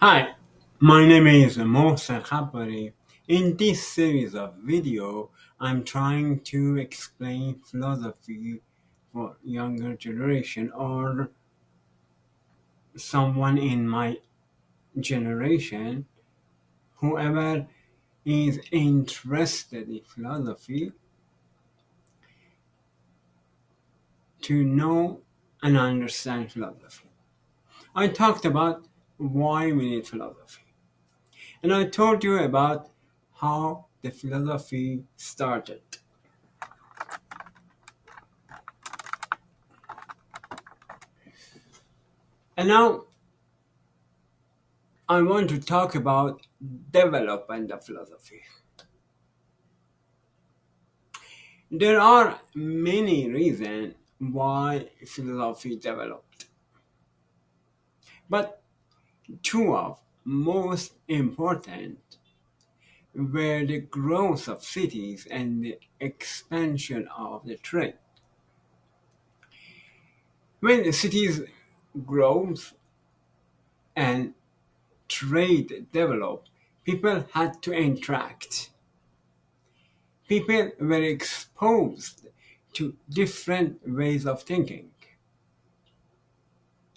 Hi, my name is Mohsen Khabari. In this series of video, I'm trying to explain philosophy for younger generation or someone in my generation, whoever is interested in philosophy, to know and understand philosophy. I talked about why we need philosophy, and I told you about how the philosophy started. And now I want to talk about development of philosophy. There are many reasons why philosophy developed, but two of most important were the growth of cities and the expansion of the trade. When the cities grows and trade developed, people had to interact. People were exposed to different ways of thinking,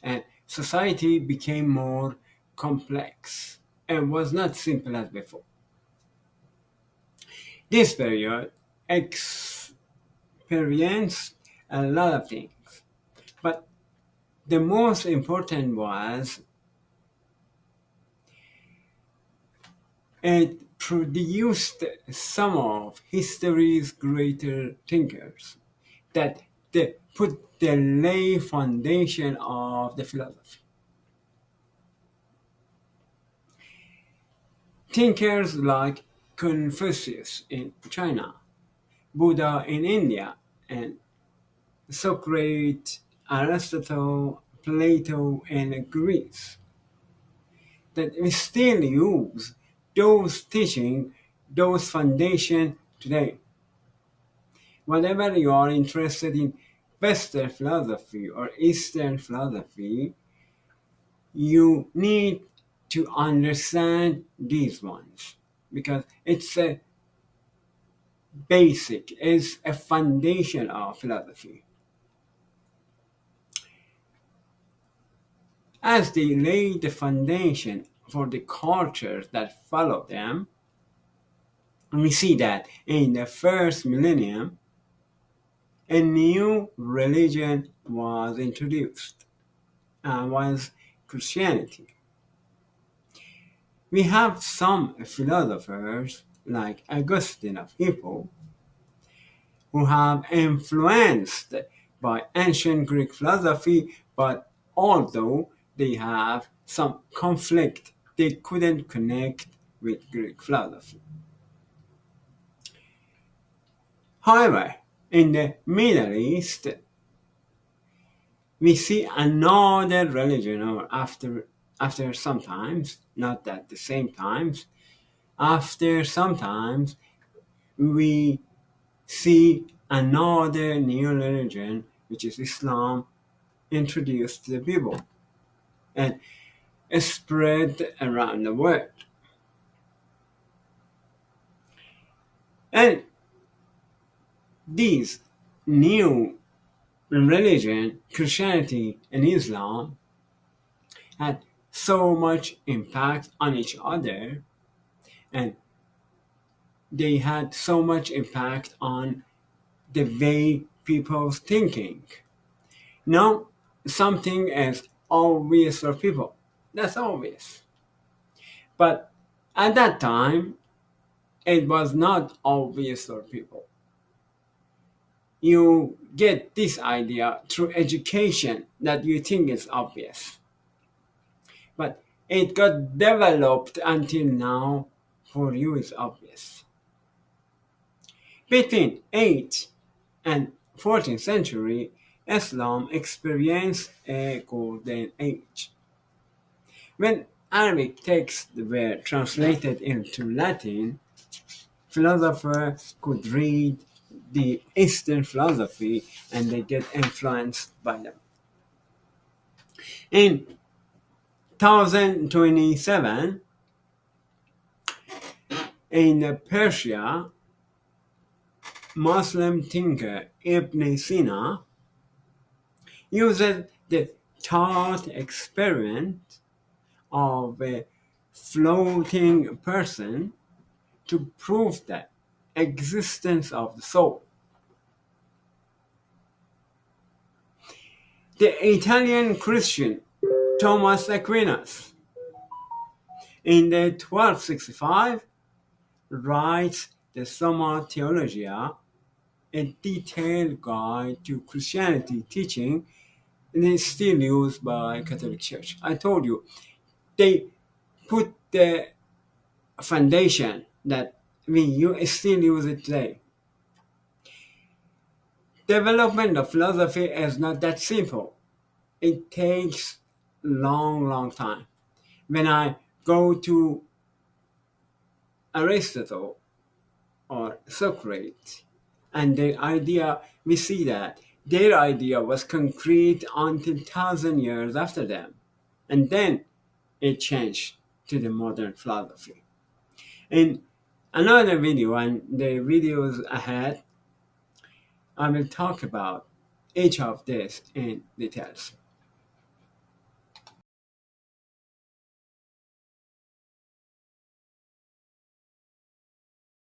and society became more complex and was not simple as before. This period experienced a lot of things, but the most important was it produced some of history's greater thinkers that they put the lay foundation of the philosophy. Thinkers like Confucius in China, Buddha in India, and Socrates, Aristotle, Plato in Greece, that we still use those teaching, those foundation today. Whenever you are interested in Western philosophy or Eastern philosophy, you need to understand these ones because it's a basic, is a foundation of philosophy. As they lay the foundation for the cultures that follow them, we see that in the first millennium, a new religion was introduced, and was Christianity. We have some philosophers like Augustine of Hippo who have influenced by ancient Greek philosophy, but although they have some conflict, they couldn't connect with Greek philosophy. However, in the Middle East, we see another religion, or after sometimes, not at the same times, after sometimes we see another new religion, which is Islam, introduced to the people and spread around the world. And these new religion, Christianity and Islam, had so much impact on each other, and they had so much impact on the way people's thinking. Now, something is obvious for people. That's obvious. But at that time, it was not obvious for people. You get this idea through education that you think is obvious. But it got developed until now for you is obvious. Between 8th and 14th century, Islam experienced a golden age. When Arabic texts were translated into Latin, philosophers could read the Eastern philosophy and they get influenced by them. In 1027, in Persia, Muslim thinker Ibn Sina uses the thought experiment of a floating person to prove the existence of the soul. The Italian Christian Thomas Aquinas, in the 1265, writes the Summa Theologia, a detailed guide to Christianity teaching, and it's still used by Catholic Church. I told you, they put the foundation that we still use it today. Development of philosophy is not that simple. It takes long time. When I go to Aristotle or Socrates and their idea, we see that their idea was concrete until 1,000 years after them. And then it changed to the modern philosophy. In another video, and the videos ahead, I will talk about each of this in details.